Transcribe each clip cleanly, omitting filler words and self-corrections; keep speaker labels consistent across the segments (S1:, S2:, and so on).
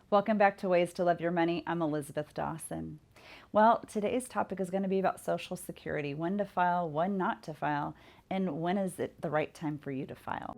S1: Welcome back to Ways to Love Your Money. I'm Elizabeth Dawson. Well, today's topic is going to be about Social Security, when to file, when not to file, and when is it the right time for you to file.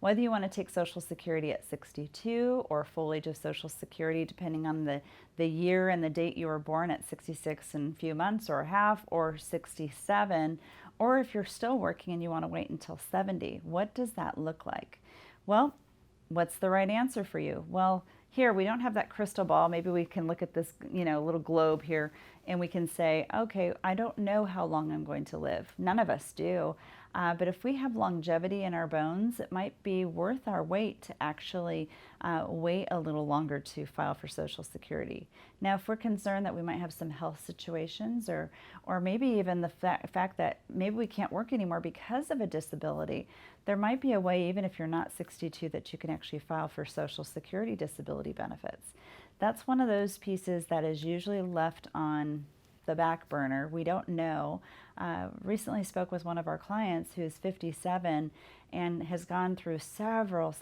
S1: Whether you want to take Social Security at 62 or full age of Social Security, depending on the year and the date you were born at 66 and a few months or a half, or 67, or if you're still working and you want to wait until 70, what does that look like? Well, what's the right answer for you? Well, here we don't have that crystal ball. Maybe we can look at this, little globe here and we can say, okay, I don't know how long I'm going to live. None of us do. But if we have longevity in our bones, it might be worth our wait to actually wait a little longer to file for Social Security. Now, if we're concerned that we might have some health situations or maybe even the fact that maybe we can't work anymore because of a disability, there might be a way, even if you're not 62, that you can actually file for Social Security disability benefits. That's one of those pieces that is usually left on the back burner. We don't know. Recently spoke with one of our clients who's 57 and has gone through several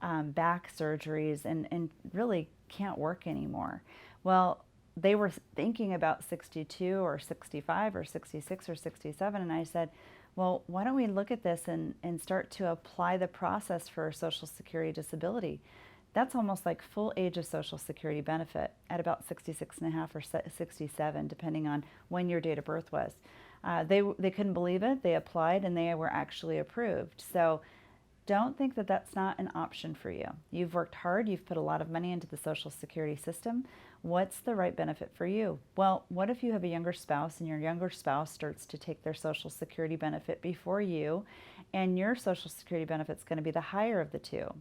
S1: back surgeries and really can't work anymore. Well, they were thinking about 62 or 65 or 66 or 67, and I said, well, why don't we look at this and start to apply the process for Social Security disability? That's almost like full age of Social Security benefit at about 66 and a half or 67, depending on when your date of birth was. They couldn't believe it. They applied and they were actually approved. So don't think that that's not an option for you. You've worked hard. You've put a lot of money into the Social Security system. What's the right benefit for you? Well, what if you have a younger spouse and your younger spouse starts to take their Social Security benefit before you, and your Social Security benefit's going to be the higher of the two?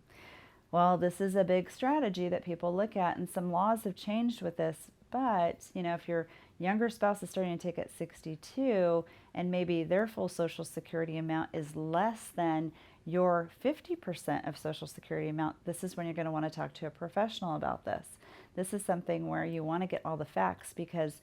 S1: Well, this is a big strategy that people look at, and some laws have changed with this. But, if your younger spouse is starting to take at 62 and maybe their full Social Security amount is less than your 50% of Social Security amount, this is when you're going to want to talk to a professional about this. This is something where you want to get all the facts because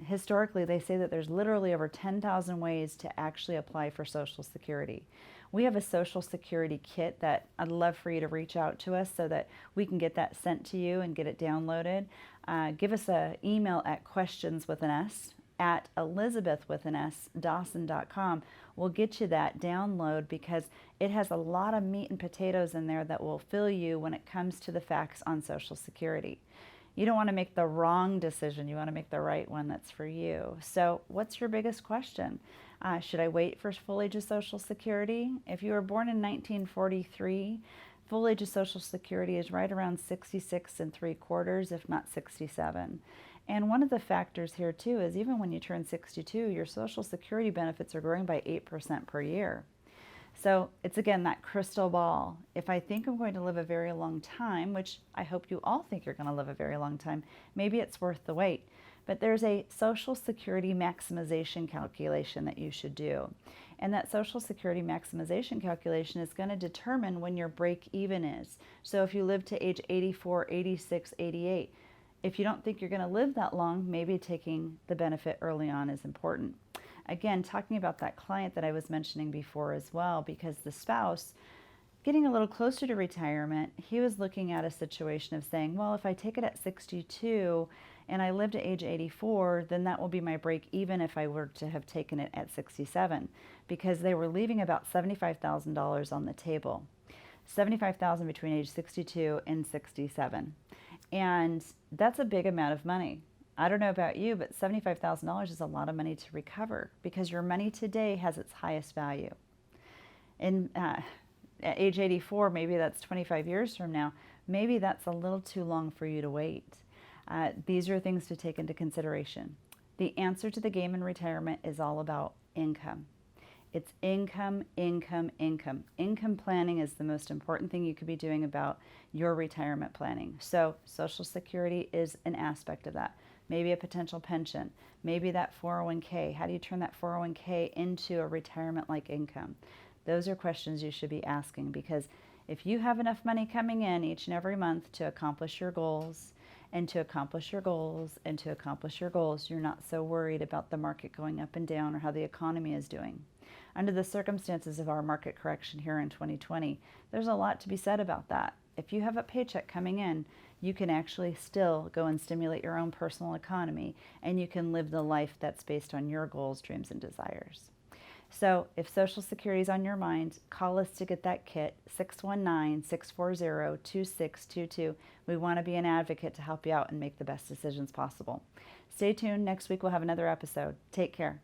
S1: historically they say that there's literally over 10,000 ways to actually apply for Social Security. We have a Social Security kit that I'd love for you to reach out to us so that we can get that sent to you and get it downloaded. Give us an email at questionswithanS at elizabethwithanS.Dawson.com. We'll get you that download because it has a lot of meat and potatoes in there that will fill you when it comes to the facts on Social Security. You don't want to make the wrong decision. You want to make the right one that's for you. So what's your biggest question? Should I wait for full age of Social Security? If you were born in 1943, full age of Social Security is right around 66 and 3/4, if not 67. And one of the factors here too is even when you turn 62, your Social Security benefits are growing by 8% per year. So it's again that crystal ball. If I think I'm going to live a very long time, which I hope you all think you're going to live a very long time, maybe it's worth the wait. But there's a Social Security maximization calculation that you should do. And that Social Security maximization calculation is going to determine when your break even is. So if you live to age 84, 86, 88, if you don't think you're going to live that long, maybe taking the benefit early on is important. Again, talking about that client that I was mentioning before as well, because the spouse, getting a little closer to retirement, he was looking at a situation of saying, well, if I take it at 62 and I live to age 84, then that will be my break even if I were to have taken it at 67, because they were leaving about $75,000 on the table. $75,000 between age 62 and 67. And that's a big amount of money. I don't know about you, but $75,000 is a lot of money to recover because your money today has its highest value. And at age 84, maybe that's 25 years from now, maybe that's a little too long for you to wait. These are things to take into consideration. The answer to the game in retirement is all about income. It's income, income, income. Income planning is the most important thing you could be doing about your retirement planning. So Social Security is an aspect of that. Maybe a potential pension, maybe that 401k. How do you turn that 401k into a retirement-like income? Those are questions you should be asking because if you have enough money coming in each and every month to accomplish your goals And to accomplish your goals, you're not so worried about the market going up and down or how the economy is doing. Under the circumstances of our market correction here in 2020, there's a lot to be said about that. If you have a paycheck coming in, you can actually still go and stimulate your own personal economy, and you can live the life that's based on your goals, dreams, and desires. So if Social Security is on your mind, call us to get that kit, 619-640-2622. We want to be an advocate to help you out and make the best decisions possible. Stay tuned. Next week we'll have another episode. Take care.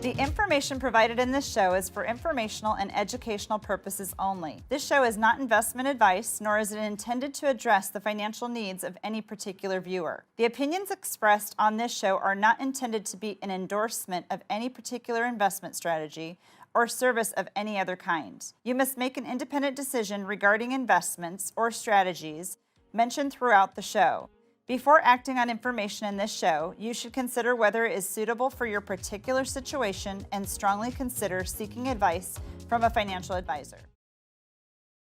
S1: The information provided in this show is for informational and educational purposes only. This show is not investment advice, nor is it intended to address the financial needs of any particular viewer. The opinions expressed on this show are not intended to be an endorsement of any particular investment strategy or service of any other kind. You must make an independent decision regarding investments or strategies mentioned throughout the show. Before acting on information in this show, you should consider whether it is suitable for your particular situation and strongly consider seeking advice from a financial advisor.